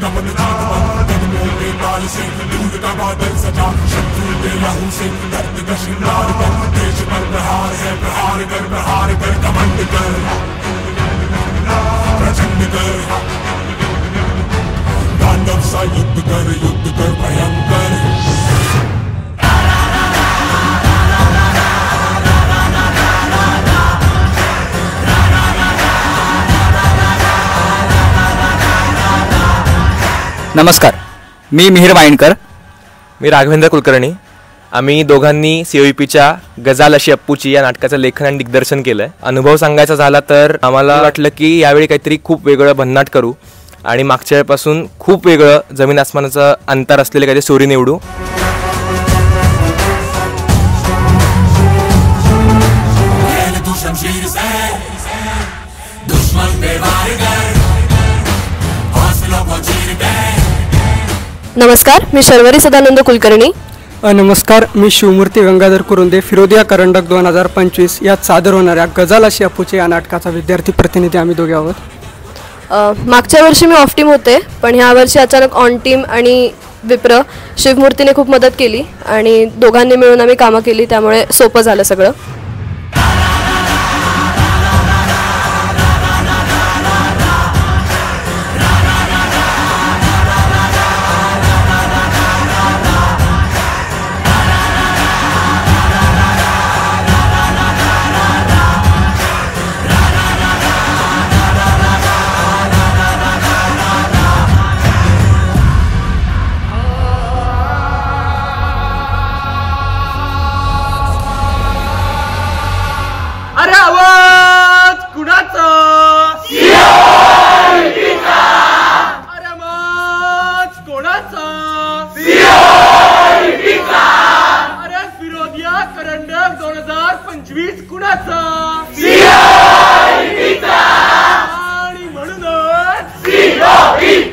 नमन कदमों के ताल से दूर का बादल सजा शत्रु के लहू से दर्द का श्रृंगार कर देश पर प्रहार कर कमंड कर प्रचंड कर तांडव सा युद्ध कर भयंकर। नमस्कार, मी मिहिर वाईणकर. मी राघवेंद्र कुलकर्णी. आम्ही दोघांनी COEPच्या गजाल अशी अप्पूची या नाटकाचं लेखन आणि दिग्दर्शन केलं आहे. अनुभव सांगायचा झाला तर आम्हाला वाटलं की यावेळी काहीतरी खूप वेगळं भन्नाट करू आणि मागच्या वेळेपासून खूप वेगळं जमीन आसमानाचं अंतर असलेले काहीतरी स्टोरी निवडू. नमस्कार, मी शर्वरी सदानंद कुलकर्णी. नमस्कार, मी शिवमूर्ती गंगाधर कुरुंदे. फिरोदिया करंडक 2025 यात सादर होणाऱ्या गजाल अशी अप्पूचे या नाटकाचा विद्यार्थी प्रतिनिधी आम्ही दोघे आहोत. मागच्या वर्षी मी ऑफ टीम होते, पण ह्या वर्षी अचानक ऑन टीम आणि विप्र शिवमूर्तीने खूप मदत केली आणि दोघांनी मिळून आम्ही कामं केली, त्यामुळे सोपं झालं सगळं. अरे आवाज कुणाचा? COEPचा. अरे आवाज कोणाचा? COEPचा. अरे फिरोदिया करंडक 2025 कुणाचा? COEPचा. आणि म्हणूनच COEP.